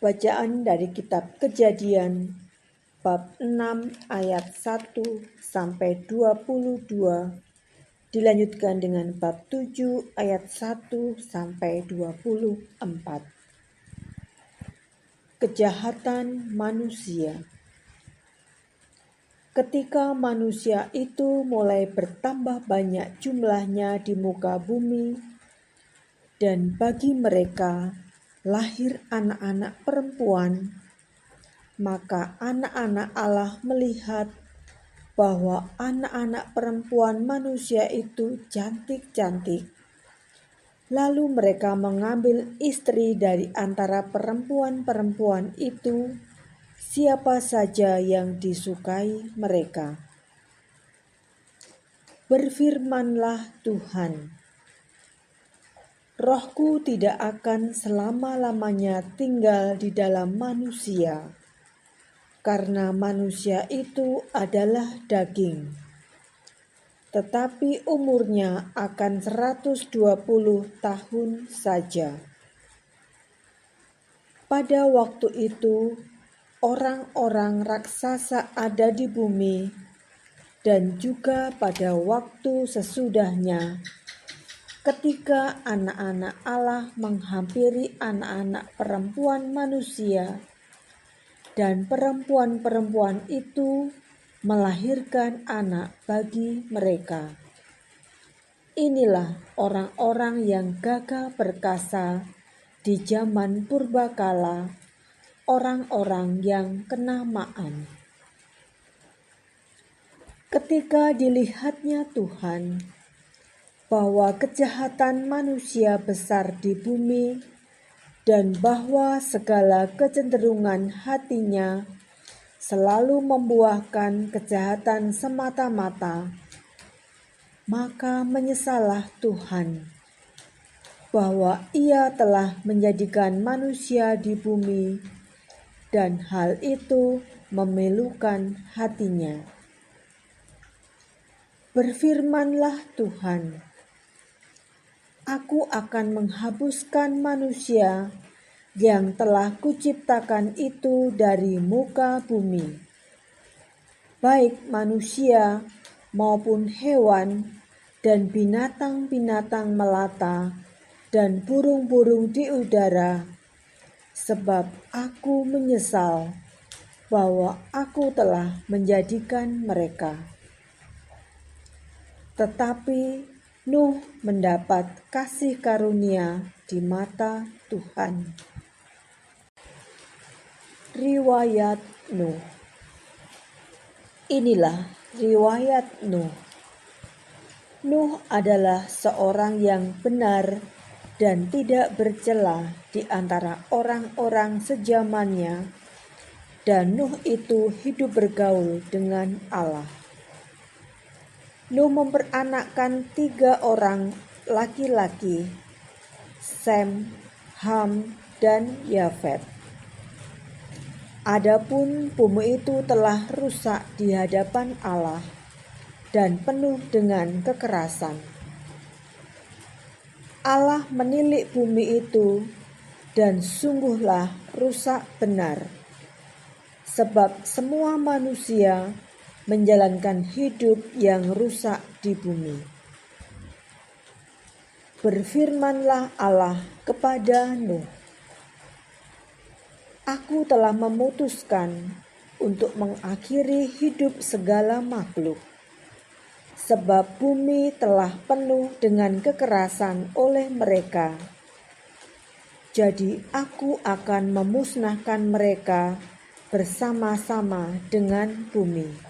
Bacaan dari kitab Kejadian bab 6 ayat 1 sampai 22 dilanjutkan dengan bab 7 ayat 1 sampai 24. Kejahatan manusia. Ketika manusia itu mulai bertambah banyak jumlahnya di muka bumi, dan bagi mereka lahir anak-anak perempuan, maka anak-anak Allah melihat bahwa anak-anak perempuan manusia itu cantik-cantik. Lalu mereka mengambil istri dari antara perempuan-perempuan itu, siapa saja yang disukai mereka. Berfirmanlah Tuhan, Rohku tidak akan selama-lamanya tinggal di dalam manusia, karena manusia itu adalah daging. Tetapi umurnya akan 120 tahun saja. Pada waktu itu, orang-orang raksasa ada di bumi, dan juga pada waktu sesudahnya, ketika anak-anak Allah menghampiri anak-anak perempuan manusia, dan perempuan-perempuan itu melahirkan anak bagi mereka. Inilah orang-orang yang gagah perkasa di zaman purbakala, orang-orang yang kenamaan. Ketika dilihatnya Tuhan bahwa kejahatan manusia besar di bumi dan bahwa segala kecenderungan hatinya selalu membuahkan kejahatan semata-mata, maka menyesallah Tuhan bahwa Ia telah menjadikan manusia di bumi, dan hal itu memilukan hatinya. Berfirmanlah Tuhan, Aku akan menghapuskan manusia yang telah kuciptakan itu dari muka bumi, baik manusia maupun hewan dan binatang-binatang melata dan burung-burung di udara, sebab aku menyesal bahwa aku telah menjadikan mereka. Tetapi Nuh mendapat kasih karunia di mata Tuhan. Riwayat Nuh. Inilah riwayat Nuh. Nuh adalah seorang yang benar dan tidak bercela di antara orang-orang sejamannya, dan Nuh itu hidup bergaul dengan Allah. Nuh memperanakkan 3 orang laki-laki, Sem, Ham, dan Yafet. Adapun bumi itu telah rusak di hadapan Allah dan penuh dengan kekerasan. Allah menilik bumi itu, dan sungguhlah rusak benar, sebab semua manusia menjalankan hidup yang rusak di bumi. Berfirmanlah Allah kepada Nuh, Aku telah memutuskan untuk mengakhiri hidup segala makhluk, sebab bumi telah penuh dengan kekerasan oleh mereka. Jadi aku akan memusnahkan mereka bersama-sama dengan bumi.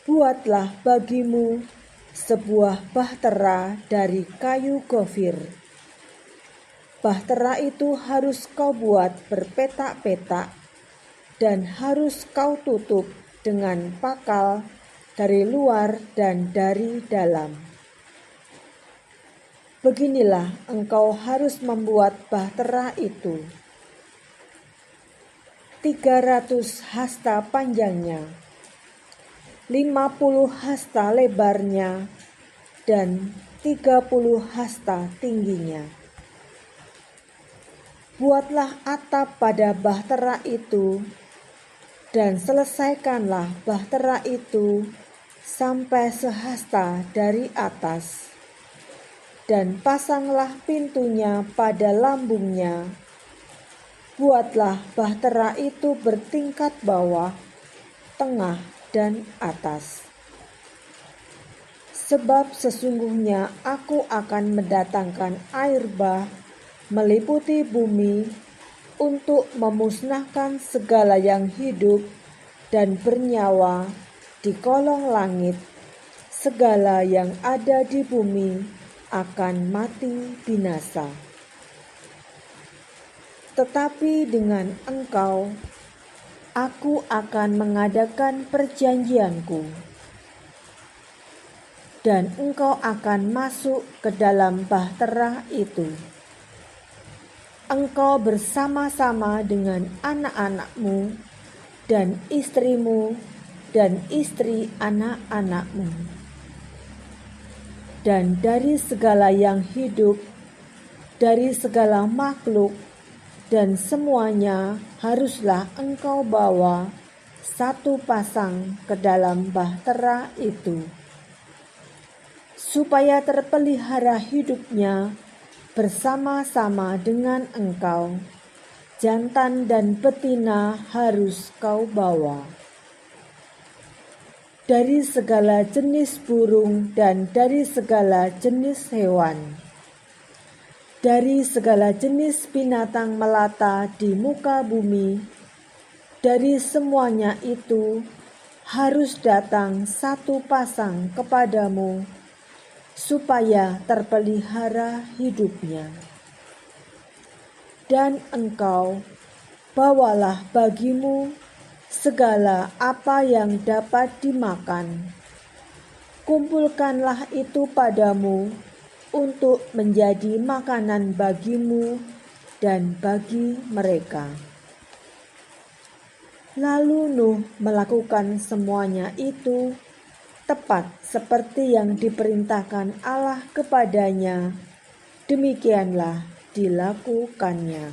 Buatlah bagimu sebuah bahtera dari kayu gofir. Bahtera itu harus kau buat berpetak-petak, dan harus kau tutup dengan pakal dari luar dan dari dalam. Beginilah engkau harus membuat bahtera itu: 300 hasta panjangnya, 50 hasta lebarnya, dan 30 hasta tingginya. Buatlah atap pada bahtera itu, dan selesaikanlah bahtera itu sampai sehasta dari atas, dan pasanglah pintunya pada lambungnya. Buatlah bahtera itu bertingkat bawah, tengah, dan atas. Sebab sesungguhnya aku akan mendatangkan air bah meliputi bumi untuk memusnahkan segala yang hidup dan bernyawa di kolong langit. Segala yang ada di bumi akan mati binasa. Tetapi dengan engkau, aku akan mengadakan perjanjianku, dan engkau akan masuk ke dalam bahtera itu. Engkau bersama-sama dengan anak-anakmu dan istrimu dan istri anak-anakmu. Dan dari segala yang hidup, dari segala makhluk, dan semuanya haruslah engkau bawa satu pasang ke dalam bahtera itu, supaya terpelihara hidupnya bersama-sama dengan engkau. Jantan dan betina harus kau bawa. Dari segala jenis burung dan dari segala jenis hewan, dari segala jenis binatang melata di muka bumi, dari semuanya itu harus datang satu pasang kepadamu, supaya terpelihara hidupnya. Dan engkau bawalah bagimu segala apa yang dapat dimakan. Kumpulkanlah itu padamu untuk menjadi makanan bagimu dan bagi mereka. Lalu Nuh melakukan semuanya itu tepat seperti yang diperintahkan Allah kepadanya. Demikianlah dilakukannya.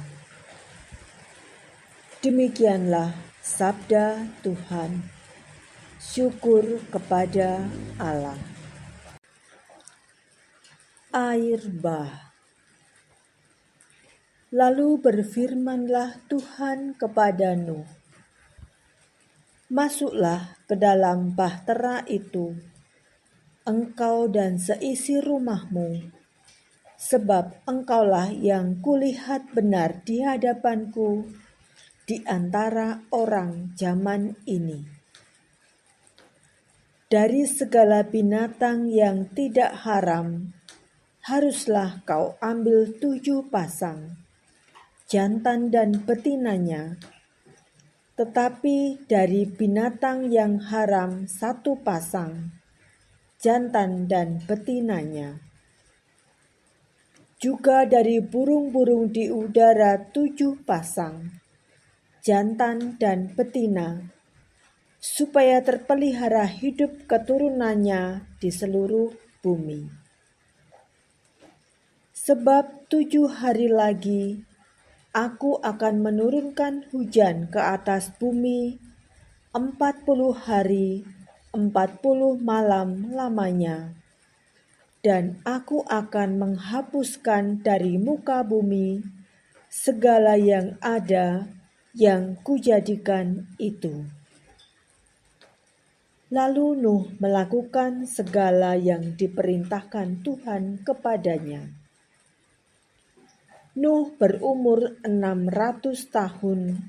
Demikianlah sabda Tuhan. Syukur kepada Allah. Air bah. Lalu berfirmanlah Tuhan kepada Nuh, masuklah ke dalam bahtera itu, engkau dan seisi rumahmu, sebab engkaulah yang kulihat benar di hadapanku di antara orang zaman ini. Dari segala binatang yang tidak haram, haruslah kau ambil 7 pasang, jantan dan betinanya. Tetapi dari binatang yang haram 1 pasang, jantan dan betinanya. Juga dari burung-burung di udara 7 pasang, jantan dan betina, supaya terpelihara hidup keturunannya di seluruh bumi. Sebab 7 hari lagi aku akan menurunkan hujan ke atas bumi 40 hari 40 malam lamanya. Dan aku akan menghapuskan dari muka bumi segala yang ada yang kujadikan itu. Lalu Nuh melakukan segala yang diperintahkan Tuhan kepadanya. Nuh berumur 600 tahun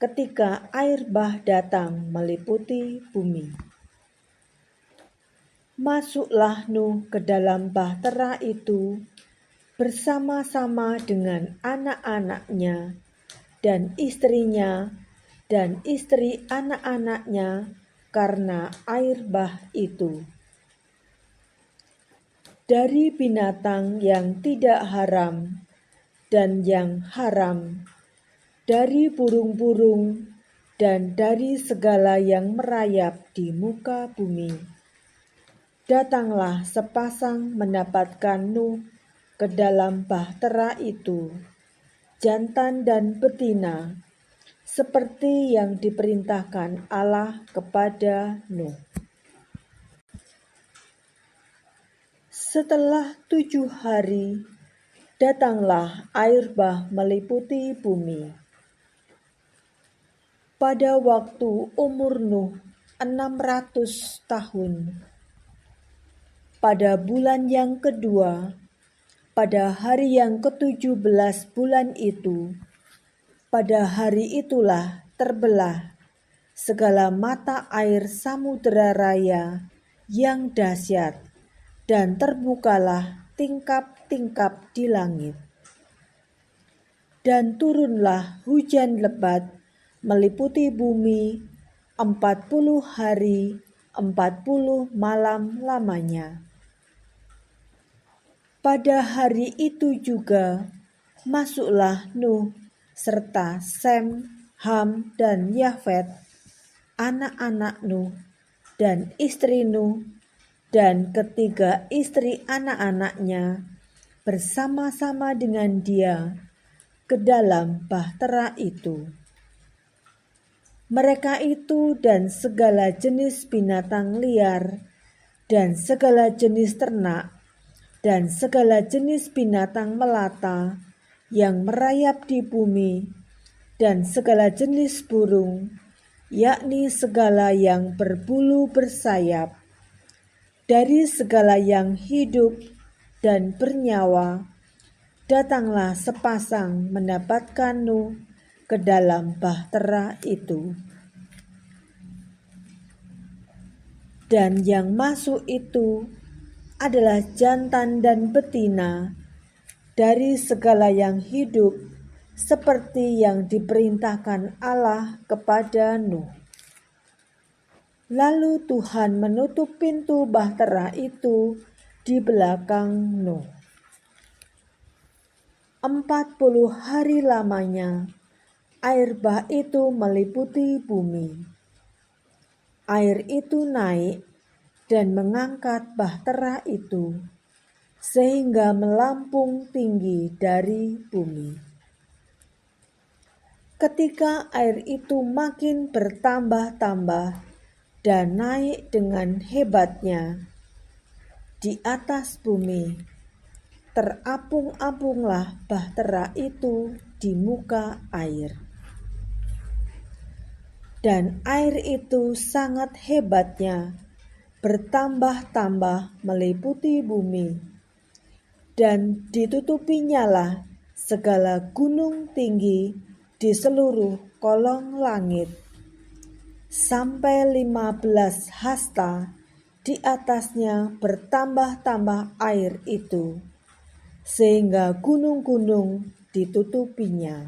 ketika air bah datang meliputi bumi. Masuklah Nuh ke dalam bahtera itu bersama-sama dengan anak-anaknya dan istrinya dan istri anak-anaknya karena air bah itu. Dari binatang yang tidak haram dan yang haram, dari burung-burung dan dari segala yang merayap di muka bumi. Datanglah sepasang mendapatkan Nuh ke dalam bahtera itu, jantan dan betina, seperti yang diperintahkan Allah kepada Nuh. Setelah 7 hari, datanglah air bah meliputi bumi. Pada waktu umur Nuh 600 tahun, pada bulan yang kedua, pada hari yang ke-17 bulan itu, pada hari itulah terbelah segala mata air samudera raya yang dahsyat, dan terbukalah tingkap-tingkap di langit. Dan turunlah hujan lebat meliputi bumi 40 hari 40 malam lamanya. Pada hari itu juga masuklah Nuh serta Sem, Ham, dan Yafet, anak-anak Nuh, dan istri Nuh, dan ketiga istri anak-anaknya bersama-sama dengan dia ke dalam bahtera itu. Mereka itu dan segala jenis binatang liar, dan segala jenis ternak, dan segala jenis binatang melata yang merayap di bumi, dan segala jenis burung, yakni segala yang berbulu bersayap, dari segala yang hidup dan bernyawa, datanglah sepasang mendapatkan Nuh ke dalam bahtera itu. Dan yang masuk itu adalah jantan dan betina dari segala yang hidup, seperti yang diperintahkan Allah kepada Nuh. Lalu Tuhan menutup pintu bahtera itu di belakang Nuh. 40 hari lamanya air bah itu meliputi bumi. Air itu naik dan mengangkat bahtera itu, sehingga melampung tinggi dari bumi. Ketika air itu makin bertambah-tambah dan naik dengan hebatnya di atas bumi, terapung-apunglah bahtera itu di muka air. Dan air itu sangat hebatnya bertambah-tambah meliputi bumi, dan ditutupinyalah segala gunung tinggi di seluruh kolong langit, sampai 15 hasta di atasnya bertambah-tambah air itu, sehingga gunung-gunung ditutupinya.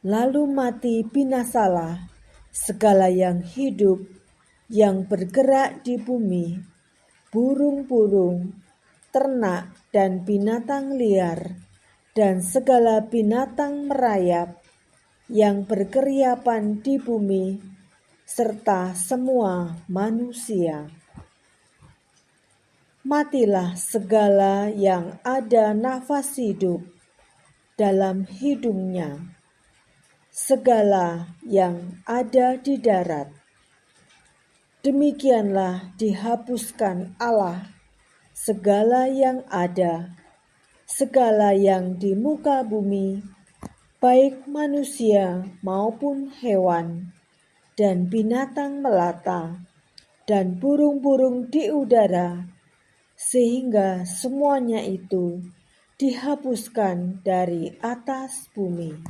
Lalu mati binasalah segala yang hidup yang bergerak di bumi, burung-burung, ternak dan binatang liar, dan segala binatang merayap yang berkeriapan di bumi, serta semua manusia. Matilah segala yang ada nafas hidup dalam hidungnya, segala yang ada di darat. Demikianlah dihapuskan Allah segala yang ada, segala yang di muka bumi, baik manusia maupun hewan, dan binatang melata, dan burung-burung di udara, sehingga semuanya itu dihapuskan dari atas bumi.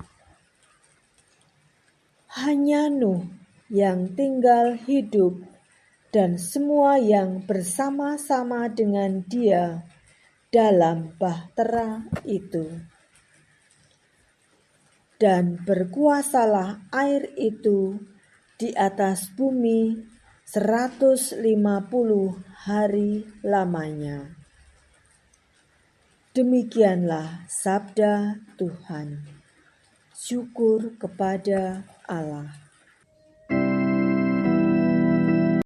Hanya Nuh yang tinggal hidup, dan semua yang bersama-sama dengan dia dalam bahtera itu. Dan berkuasalah air itu di atas bumi 150 hari lamanya. Demikianlah sabda Tuhan. Syukur kepada Allah.